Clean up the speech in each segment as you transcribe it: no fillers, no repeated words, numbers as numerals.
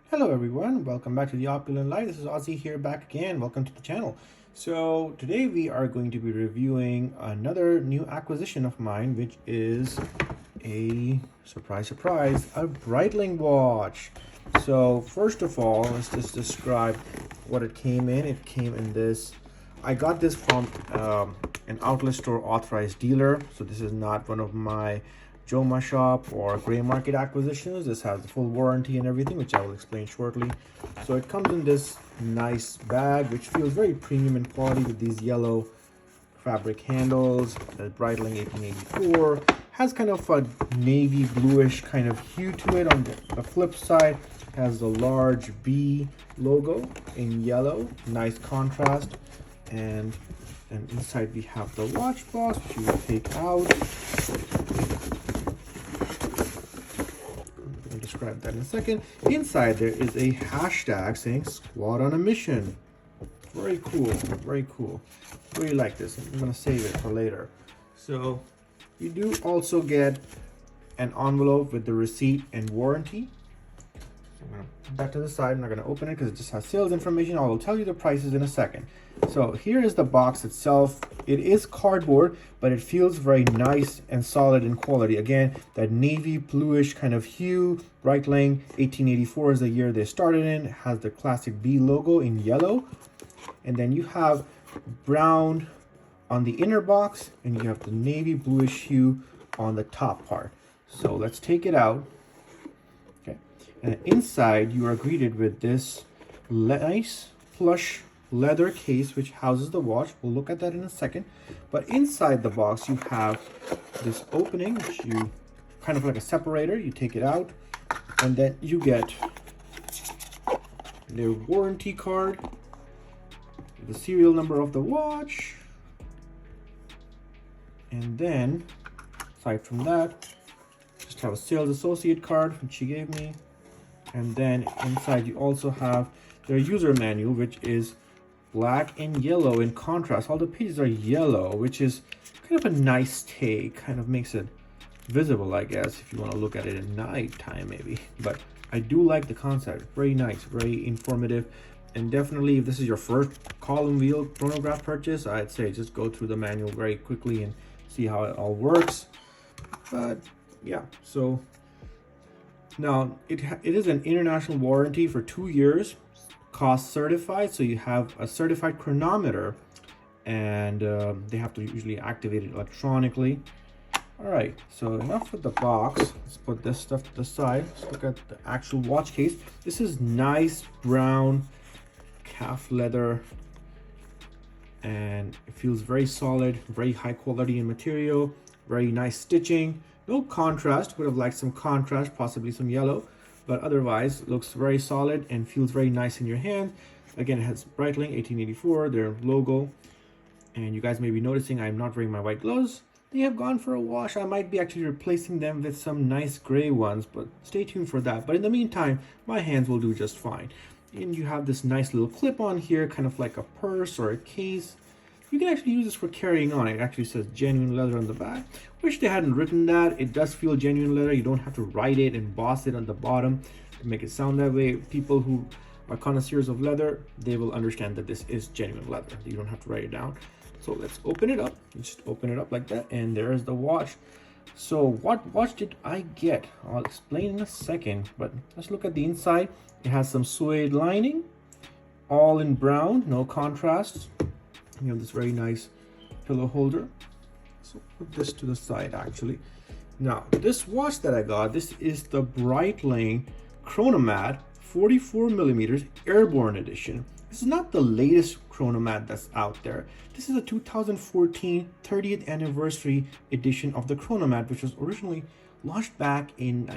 Hello everyone, welcome back to the Opulent Life. This is Ozzy here back again. Welcome to the channel. So today we are going to be reviewing another new acquisition of mine, which is a surprise, a Breitling watch. So first of all, let's just describe what it came in. It came in this. I got this from an outlet store authorized dealer. So this is not one of my Joma shop or gray market acquisitions. This has the full warranty and everything, which I will explain shortly. So it comes in this nice bag, which feels very premium in quality with these yellow fabric handles. The Breitling 1884 has kind of a navy bluish kind of hue to it. On the flip side, has the large B logo in yellow, nice contrast. And inside we have the watch box, which you will take out. Describe that in a second. Inside there is a hashtag saying squad on a mission. Very cool, very cool. Really like this. I'm gonna save it for later. So you do also get an envelope with the receipt and warranty. I'm gonna put that to the side. I'm not gonna open it because it just has sales information. I will tell you the prices in a second. So here is the box itself. It is cardboard, but it feels very nice and solid in quality. Again, that navy bluish kind of hue. Breitling 1884 is the year they started in. It has the classic B logo in yellow. And then you have brown on the inner box, and you have the navy bluish hue on the top part. So let's take it out. Okay. And inside you are greeted with this nice plush leather case which houses the watch. We'll look at that in a second. But inside the box you have this opening, which you kind of like a separator. You take it out, and then you get their warranty card, the serial number of the watch, and then aside from that, just have a sales associate card which she gave me. And then inside you also have their user manual, which is black and yellow in contrast. All the pages are yellow, which is kind of a nice take, kind of makes it visible, I guess, if you want to look at it at night time maybe. But I do like the concept. Very nice, very informative. And definitely, if this is your first column wheel chronograph purchase, I'd say just go through the manual very quickly and see how it all works. But yeah, so now it is an international warranty for 2 years, cost certified. So you have a certified chronometer, and they have to usually activate it electronically. All right, so enough with the box. Let's put this stuff to the side. Let's look at the actual watch case. This is nice brown calf leather, and it feels very solid, very high quality in material, very nice stitching. No contrast. Would have liked some contrast, possibly some yellow, but otherwise looks very solid and feels very nice in your hand. Again, it has Breitling 1884, their logo. And you guys may be noticing I'm not wearing my white gloves. They have gone for a wash. I might be actually replacing them with some nice gray ones, but stay tuned for that. But in the meantime, my hands will do just fine. And you have this nice little clip on here, kind of like a purse or a case. You can actually use this for carrying on. It actually says genuine leather on the back. Wish they hadn't written that. It does feel genuine leather. You don't have to write it and emboss it on the bottom to make it sound that way. People who are connoisseurs of leather, they will understand that this is genuine leather. You don't have to write it down. So let's open it up. Just open it up like that, and there's the watch. So what watch did I get? I'll explain in a second, but let's look at the inside. It has some suede lining, all in brown, no contrast. You have this very nice pillow holder. So put this to the side actually. Now this watch that I got, this is the Breitling Chronomat 44mm Airborne edition. This is not the latest chronomat that's out there. This is a 2014 30th anniversary edition of the chronomat, which was originally launched back in,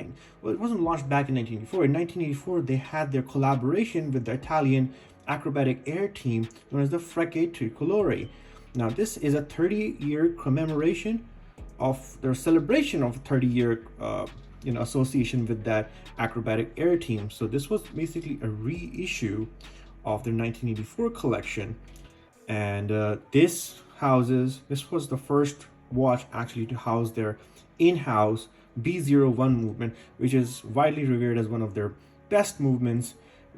well, it wasn't launched back in 1984. In 1984, they had their collaboration with the Italian acrobatic air team known as the Frecce Tricolore. Now, this is a 30-year commemoration of their celebration of 30-year association with that acrobatic air team. So this was basically a reissue of their 1984 collection, and this was the first watch actually to house their in-house B01 movement, which is widely revered as one of their best movements,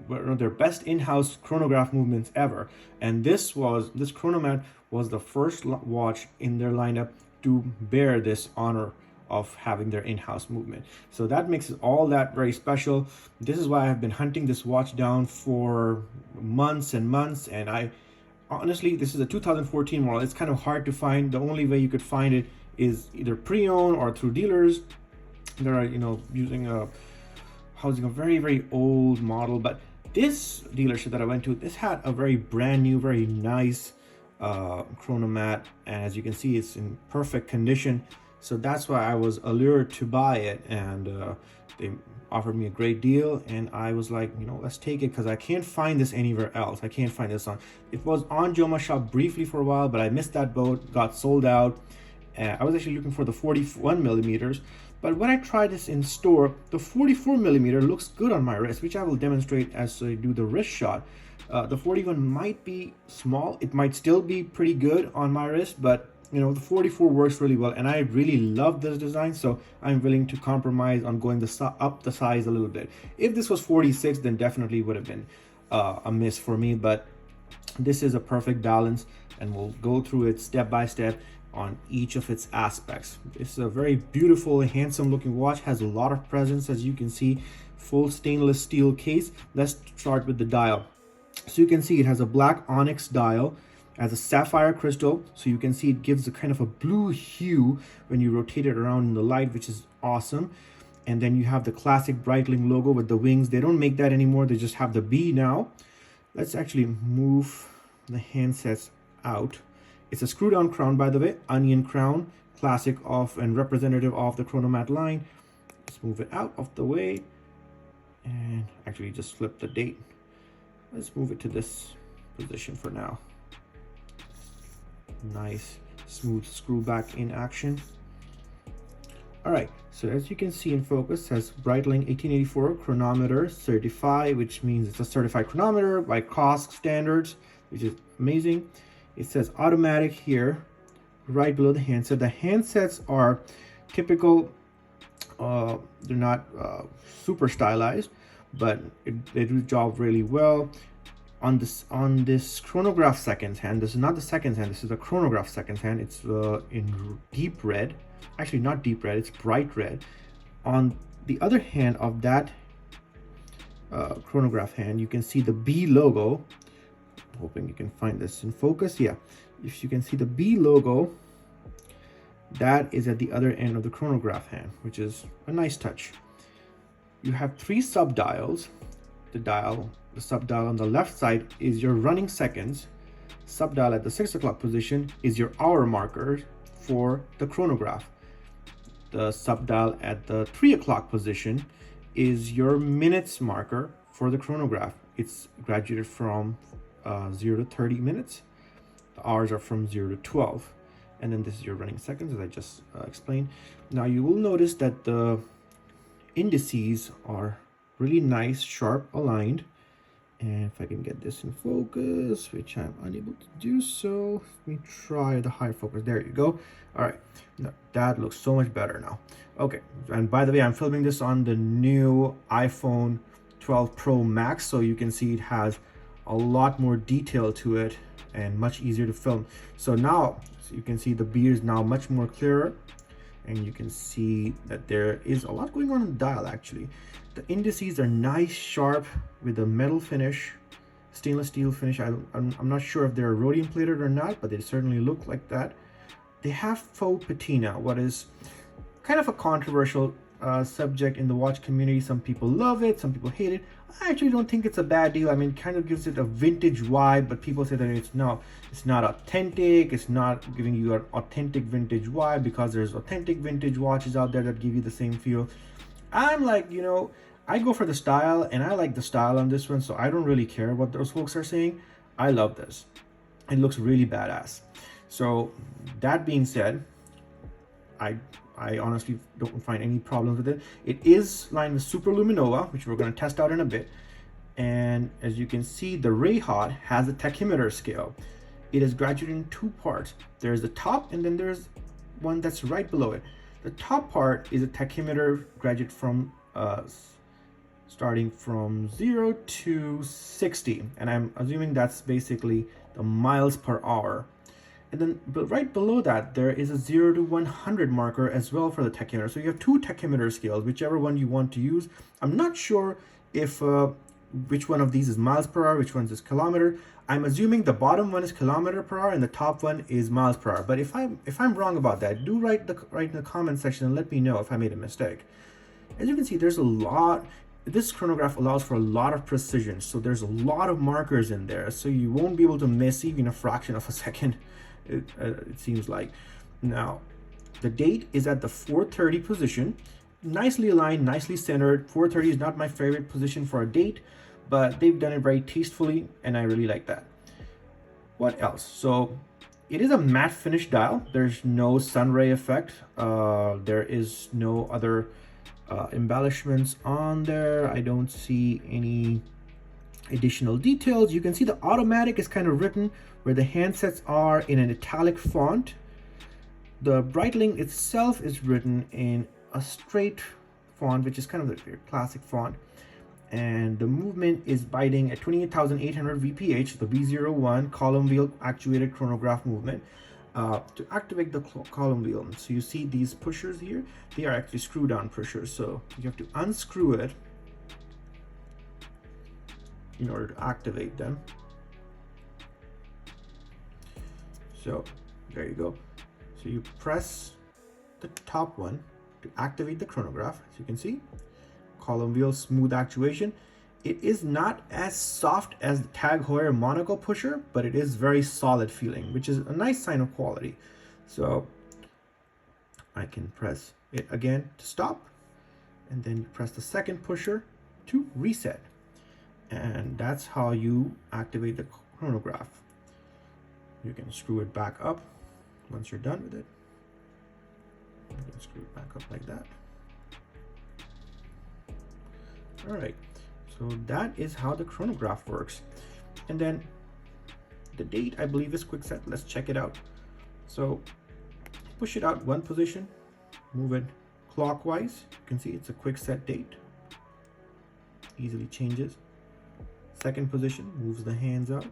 one of their best in-house chronograph movements ever. And this Chronomat was the first watch in their lineup to bear this honor of having their in-house movement. So that makes it all that very special. This is why I've been hunting this watch down for months and months, and I honestly, this is a 2014 model. It's kind of hard to find. The only way you could find it is either pre-owned or through dealers that are, using a very, very old model. But this dealership that I went to, this had a very brand new, very nice Chronomat, and as you can see, it's in perfect condition. So that's why I was allured to buy it, and they offered me a great deal, and I was like, let's take it, because I can't find this anywhere else. I can't find this on. It was on Joma Shop briefly for a while, but I missed that boat, got sold out. I was actually looking for the 41 millimeters, but when I tried this in store, the 44 millimeter looks good on my wrist, which I will demonstrate as I do the wrist shot. The 41 might be small. It might still be pretty good on my wrist, but the 44 works really well, and I really love this design, so I'm willing to compromise on going up the size a little bit. If this was 46, then definitely would have been a miss for me, but this is a perfect balance, and we'll go through it step by step on each of its aspects. It's a very beautiful, handsome looking watch, has a lot of presence, as you can see. Full stainless steel case. Let's start with the dial. So you can see it has a black onyx dial, as a sapphire crystal, so you can see it gives a kind of a blue hue when you rotate it around in the light, which is awesome. And then you have the classic Breitling logo with the wings. They don't make that anymore, they just have the B now. Let's actually move the handsets out. It's a screw down crown, by the way, onion crown, classic of and representative of the Chronomat line. Let's move it out of the way, and actually just flip the date. Let's move it to this position for now. Nice smooth screw back in action. All right, so as you can see in focus, it says Breitling 1884 chronometer certified, which means it's a certified chronometer by COSC standards, which is amazing. It says automatic here right below the handset. The handsets are typical, they're not super stylized, but they do the job really well. On this chronograph seconds hand, this is not the seconds hand, this is the chronograph seconds hand. It's in deep red, actually not deep red, it's bright red. On the other hand of that chronograph hand, you can see the B logo. I'm hoping you can find this in focus. Yeah, if you can see the B logo, that is at the other end of the chronograph hand, which is a nice touch. You have 3 sub dials. The sub dial on the left side is your running seconds. Sub dial at the 6 o'clock position is your hour marker for the chronograph. The sub dial at the 3 o'clock position is your minutes marker for the chronograph. It's graduated from 0 to 30 minutes. The hours are from 0 to 12. And then this is your running seconds, as I just explained. Now you will notice that the indices are really nice, sharp aligned. And if I can get this in focus, which I'm unable to do so, let me try the high focus. There you go. All right, now, that looks so much better now. Okay, and by the way, I'm filming this on the new iPhone 12 Pro Max, so you can see it has a lot more detail to it and much easier to film. So now you can see the B is now much more clearer, and you can see that there is a lot going on in the dial actually. The indices are nice, sharp, with a metal finish, stainless steel finish. I'm not sure if they're rhodium plated or not, but they certainly look like that. They have faux patina, what is kind of a controversial subject in the watch community. Some people love it, some people hate it. I actually don't think it's a bad deal. I mean, it kind of gives it a vintage vibe, but people say that it's not authentic. It's not giving you an authentic vintage vibe, because there's authentic vintage watches out there that give you the same feel. I'm like, I go for the style, and I like the style on this one, so I don't really care what those folks are saying. I love this. It looks really badass. So that being said, I honestly don't find any problems with it. It is lined with Super Luminova, which we're going to test out in a bit. And as you can see, the Rayhot has a tachymeter scale. It is graduated in 2 parts. There's the top, and then there's one that's right below it. The top part is a tachymeter graduate from starting from 0 to 60, and I'm assuming that's basically the miles per hour. And then right below that, there is a 0 to 100 marker as well for the tachymeter. So you have two tachymeter scales, whichever one you want to use. I'm not sure if which one of these is miles per hour, which one is kilometer. I'm assuming the bottom one is kilometer per hour and the top one is miles per hour. But if I'm wrong about that, do write in the comment section and let me know if I made a mistake. As you can see, there's a lot. This chronograph allows for a lot of precision, so there's a lot of markers in there, so you won't be able to miss even a fraction of a second. It seems like. Now, the date is at the 4:30 position, nicely aligned, nicely centered. 4:30 is not my favorite position for a date, but they've done it very tastefully, and I really like that. What else? So it is a matte finish dial. There's no sunray effect. There is no other embellishments on there. I don't see any additional details. You can see the automatic is kind of written where the handsets are in an italic font. The Breitling itself is written in a straight font, which is kind of the classic font. And the movement is biting at 28,800 VPH, the V01 column wheel actuated chronograph movement. To activate the column wheel, so you see these pushers here, they are actually screw down pushers. So you have to unscrew it in order to activate them. So there you go. So you press the top one to activate the chronograph. As you can see, column wheel smooth actuation. It is not as soft as the Tag Heuer Monaco pusher, but it is very solid feeling, which is a nice sign of quality. So I can press it again to stop, and then press the second pusher to reset. And that's how you activate the chronograph. You can screw it back up once you're done with it. You can screw it back up like that. All right, so that is how the chronograph works. And then the date, I believe, is quick set. Let's check it out. So push it out one position, move it clockwise. You can see it's a quick set date. Easily changes. Second position, moves the hands out.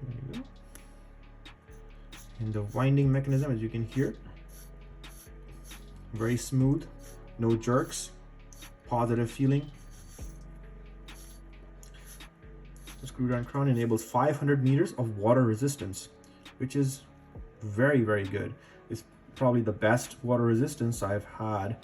There you go. And the winding mechanism, as you can hear, very smooth, no jerks, positive feeling. The screw down crown enables 500 meters of water resistance, which is very, very good. It's probably the best water resistance I've had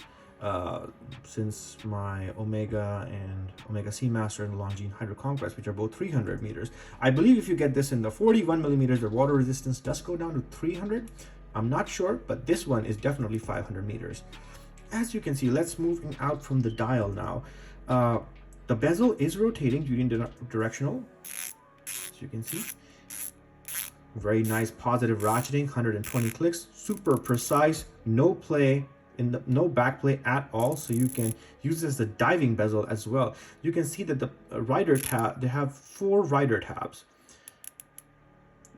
since my Omega and Omega Seamaster and Longines Hydro Conquest, which are both 300 meters. I believe if you get this in the 41 millimeters, the water resistance does go down to 300. I'm not sure, but this one is definitely 500 meters. As you can see, let's move out from the dial now. The bezel is rotating unidirectional, as you can see. Very nice positive ratcheting, 120 clicks, super precise, no play, no back play at all, so you can use this as a diving bezel as well. You can see that the rider tab, they have 4 rider tabs.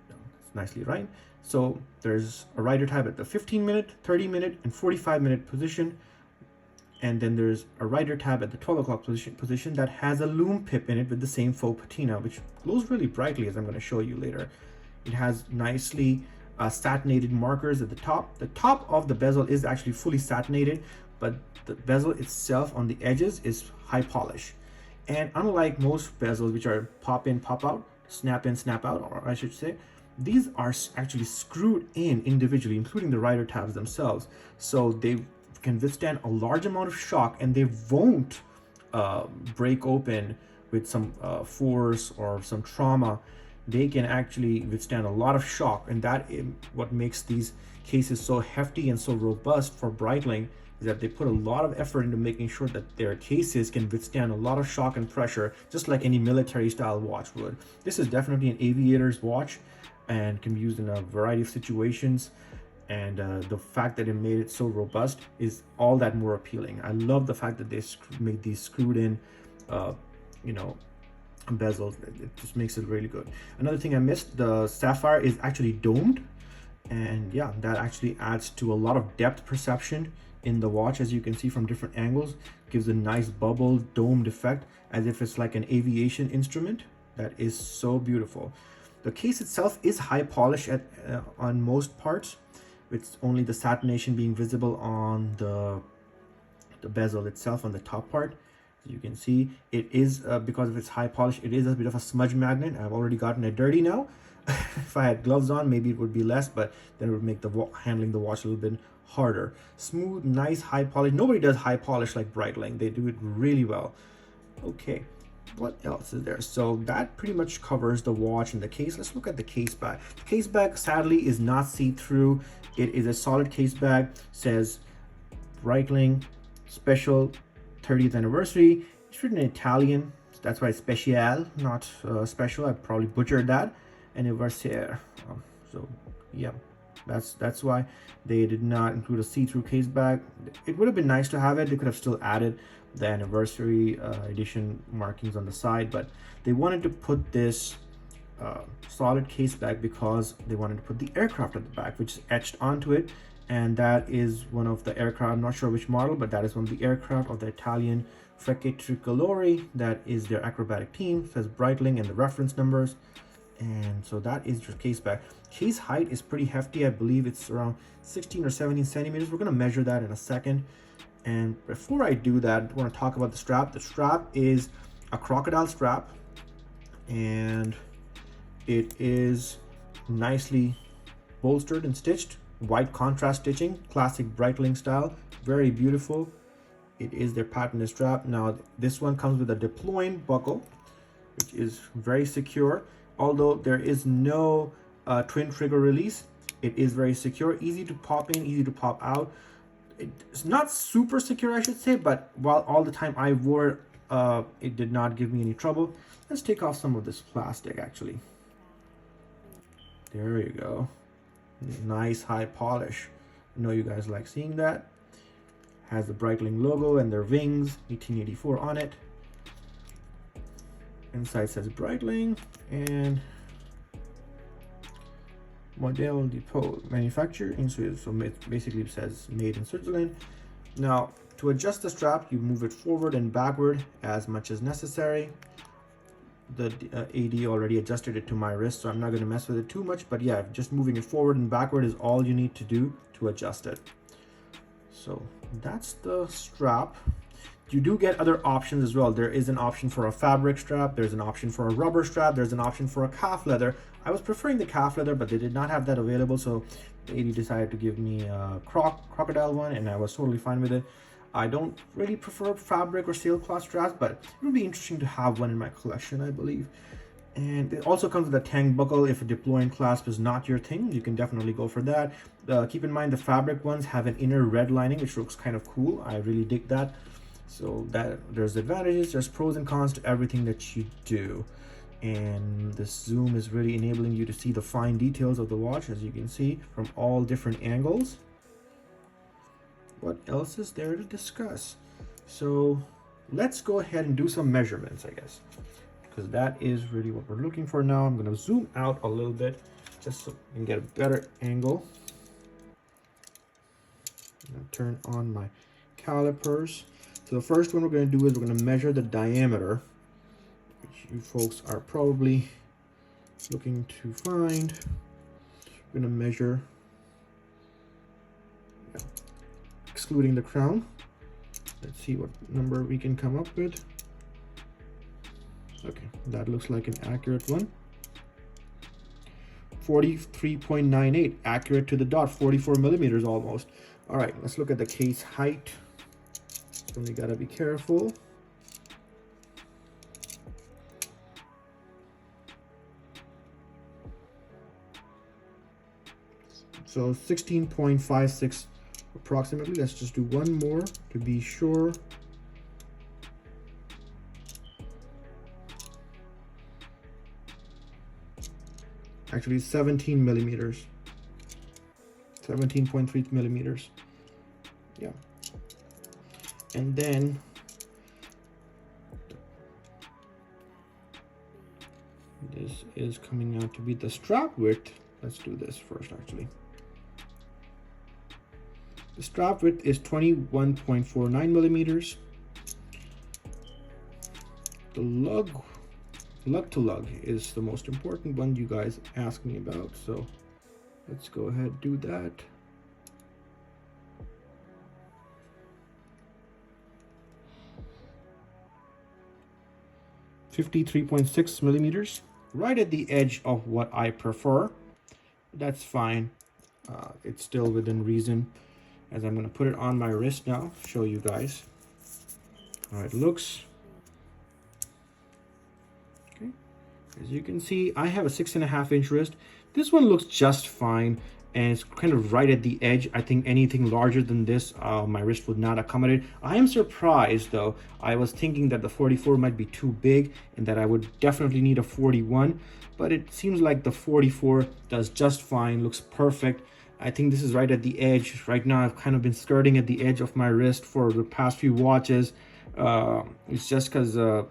It's nicely right. So there's a rider tab at the 15-minute, 30-minute, and 45-minute position. And then there's a rider tab at the 12 o'clock position that has a loom pip in it with the same faux patina, which glows really brightly, as I'm going to show you later. It has nicely satinated markers at the top. The top of the bezel is actually fully satinated, but the bezel itself on the edges is high polish. And unlike most bezels, which are pop in, pop out, snap in, snap out, or I should say, these are actually screwed in individually, including the rider tabs themselves. So they can withstand a large amount of shock, and they won't break open with some force or some trauma. They can actually withstand a lot of shock, and that is what makes these cases so hefty and so robust for Breitling, is that they put a lot of effort into making sure that their cases can withstand a lot of shock and pressure, just like any military style watch would. This is definitely an aviator's watch and can be used in a variety of situations, and the fact that it made it so robust is all that more appealing. I love the fact that they made these screwed in bezels. It just makes it really good. Another thing I missed, the sapphire is actually domed. And yeah, that actually adds to a lot of depth perception in the watch, as you can see from different angles. Gives a nice bubble domed effect as if it's like an aviation instrument. That is so beautiful. The case itself is high polish on most parts, with only the satination being visible on the bezel itself on the top part. As you can see, it is because of its high polish, it is a bit of a smudge magnet. I've already gotten it dirty now. If I had gloves on, maybe it would be less, but then it would make the handling the watch a little bit harder. Smooth, nice, high polish. Nobody does high polish like Breitling. They do it really well. Okay, what else is there? So that pretty much covers the watch and the case. Let's look at the case bag. The case bag sadly is not see-through. It is a solid case bag. Says Breitling special 30th anniversary. It's written in Italian, so that's why it's special, not special. I probably butchered that. Anniversaire. So yeah, that's why they did not include a see-through case bag. It would have been nice to have it. They could have still added the anniversary edition markings on the side, but they wanted to put this solid case bag because they wanted to put the aircraft at the back, which is etched onto it. And that is one of the aircraft, I'm not sure which model, but that is one of the aircraft of the Italian Frecce Tricolori. That is their acrobatic team. It says Breitling and the reference numbers. And so that is your case bag. Case height is pretty hefty. I believe it's around 16 or 17 centimeters. We're going to measure that in a second. And before I do that, I want to talk about the strap. The strap is a crocodile strap, and it is nicely bolstered and stitched. White contrast stitching, classic Breitling style, very beautiful. It is their patented strap. Now this one comes with a deploying buckle, which is very secure. Although there is no twin trigger release, it is very secure, easy to pop in, easy to pop out. It's not super secure, I should say, but while all the time I wore it did not give me any trouble. Let's take off some of this plastic actually. There you go. Nice high polish. I know you guys like seeing that. Has the Breitling logo and their wings, 1884 on it. Inside says Breitling and Model Depot manufacturer in Switzerland. So basically it says made in Switzerland. Now to adjust the strap, you move it forward and backward as much as necessary. The AD already adjusted it to my wrist, so I'm not going to mess with it too much, but yeah, just moving it forward and backward is all you need to do to adjust it. So that's the strap. You do get other options as well. There is an option for a fabric strap, there's an option for a rubber strap, there's an option for a calf leather. I was preferring the calf leather, but they did not have that available, so the AD decided to give me a crocodile one, and I was totally fine with it. I don't really prefer fabric or sailcloth straps, but it would be interesting to have one in my collection, I believe. And it also comes with a tang buckle. If a deploying clasp is not your thing, you can definitely go for that. Keep in mind the fabric ones have an inner red lining, which looks kind of cool. I really dig that. So that there's advantages, there's pros and cons to everything that you do. And this zoom is really enabling you to see the fine details of the watch, as you can see from all different angles. What else is there to discuss? So let's go ahead and do some measurements, I guess, because that is really what we're looking for now. I'm going to zoom out a little bit just so we can get a better angle. I'm going to turn on my calipers. So the first one we're going to do is we're going to measure the diameter, which you folks are probably looking to find. We're going to measure, excluding the crown. Let's see what number we can come up with. Okay, that looks like an accurate one. 43.98, accurate to the dot, 44 millimeters almost. All right, let's look at the case height. So we gotta be careful. So 16.56 approximately. Let's just do one more to be sure. Actually 17 millimeters. 17.3 millimeters. Yeah. And then this is coming out to be the strap width. Let's do this first actually. The strap width is 21.49 millimeters. The lug to lug is the most important one you guys asked me about, so let's go ahead and do that. .53 millimeters, right at the edge of what I prefer. That's fine. It's still within reason, as I'm going to put it on my wrist now, show you guys how it looks. Okay, as you can see, I have a 6.5 inch wrist. This one looks just fine, and it's kind of right at the edge. I think anything larger than this, my wrist would not accommodate. I am surprised though. I was thinking that the 44 might be too big and that I would definitely need a 41, but it seems like the 44 does just fine, looks perfect. I think this is right at the edge. Right now I've kind of been skirting at the edge of my wrist for the past few watches. It's just because the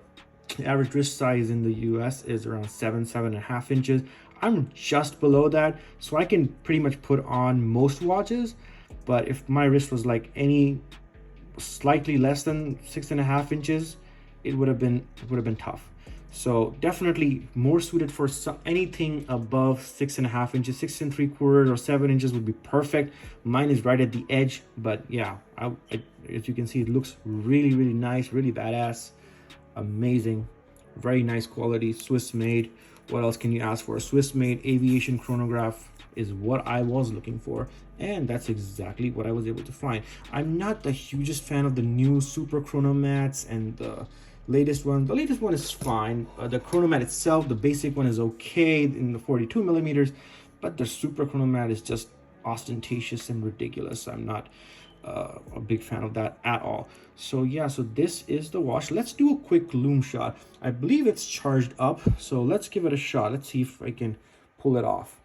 average wrist size in the US is around 7.5 inches. I'm just below that, so I can pretty much put on most watches. But if my wrist was like any slightly less than 6.5 inches, it would have been tough. So definitely more suited for anything above 6.5 inches. 6 3/4 or 7 inches would be perfect. Mine is right at the edge, but yeah, as you can see, it looks really nice, really badass, amazing, very nice quality, Swiss made. What else can you ask for? A Swiss made aviation chronograph is what I was looking for, and that's exactly what I was able to find. I'm not the hugest fan of the new super chronomats and the latest one. The latest one is fine. The chronomat itself, the basic one, is okay in the 42 millimeters, but the super chronomat is just ostentatious and ridiculous. I'm not a big fan of that at all. So yeah, so this is the watch. Let's do a quick lume shot. I believe it's charged up, so let's give it a shot. Let's see if I can pull it off.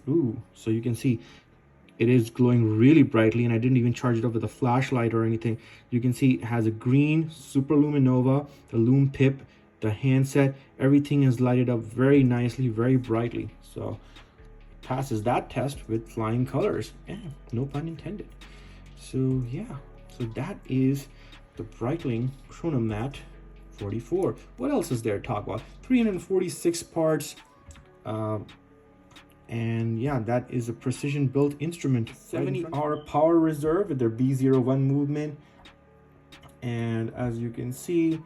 Ooh, so you can see it is glowing really brightly, and I didn't even charge it up with a flashlight or anything. You can see it has a green super luminova, the lume pip, the handset, everything is lighted up very nicely, very brightly. So passes that test with flying colors. Yeah, no pun intended. So yeah, so that is the Breitling Chronomat 44. What else is there to talk about? 346 parts, and yeah, that is a precision built instrument. 70-hour power reserve with their B01 movement, and as you can see,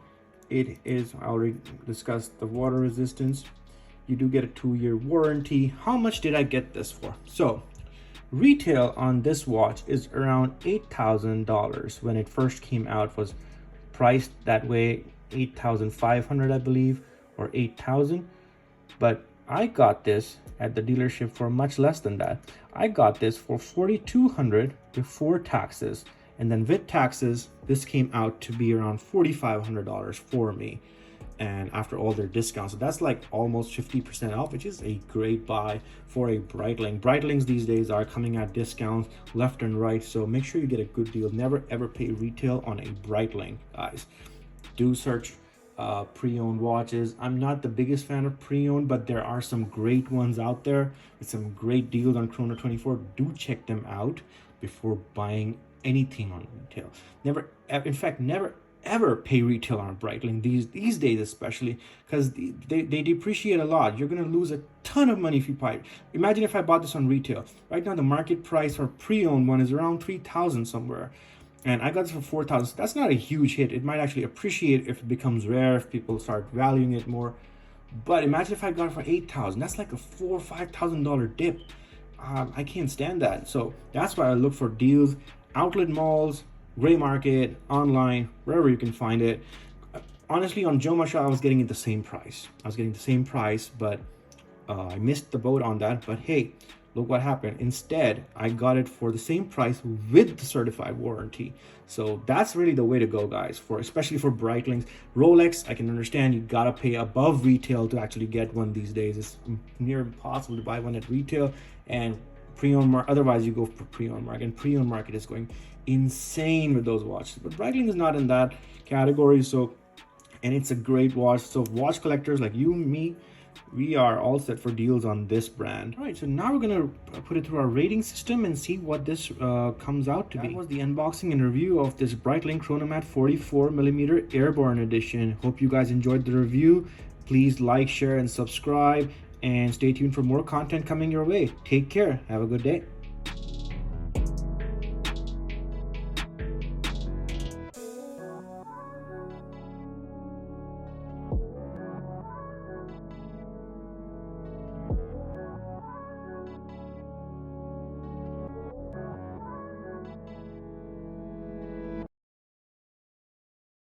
it is, I already discussed the water resistance. You do get a 2-year warranty. How much did I get this for? So retail on this watch is around $8,000. When it first came out, was priced that way, 8,500 I believe, or 8,000. But I got this at the dealership for much less than that. I got this for 4,200 before taxes, and then with taxes this came out to be around $4,500 for me, and after all their discounts. So that's like almost 50% off, which is a great buy for a Breitling. Breitlings these days are coming at discounts left and right, so make sure you get a good deal. Never ever pay retail on a Breitling, guys. Do search pre-owned watches. I'm not the biggest fan of pre-owned, but there are some great ones out there with some great deals on Chrono 24. Do check them out before buying anything on retail. Never ever pay retail on a Breitling these days, especially because they depreciate a lot. You're going to lose a ton of money if you buy it. Imagine if I bought this on retail. Right now the market price for pre-owned one is around 3,000 somewhere, and I got this for 4,000. So that's not a huge hit. It might actually appreciate if it becomes rare, if people start valuing it more. But imagine if I got it for 8,000. That's like a $4,000 or $5,000 dip. I can't stand that. So that's why I look for deals, outlet malls, gray market, online, wherever you can find it. Honestly, on Jomasha, I was getting it the same price. But I missed the boat on that. But hey, look what happened. Instead, I got it for the same price with the certified warranty. So that's really the way to go, guys, especially for Breitlings. Rolex, I can understand you gotta pay above retail to actually get one these days. It's near impossible to buy one at retail, and pre-owned market, otherwise you go for pre-owned market, and pre-owned market is going insane with those watches. But Breitling is not in that category, so, and it's a great watch. So watch collectors like you and me, we are all set for deals on this brand. All right, so now we're gonna put it through our rating system and see what this comes out to be. That was the unboxing and review of this Breitling Chronomat 44mm Airborne edition. Hope you guys enjoyed the review. Please like, share, and subscribe, and stay tuned for more content coming your way. Take care. Have a good day.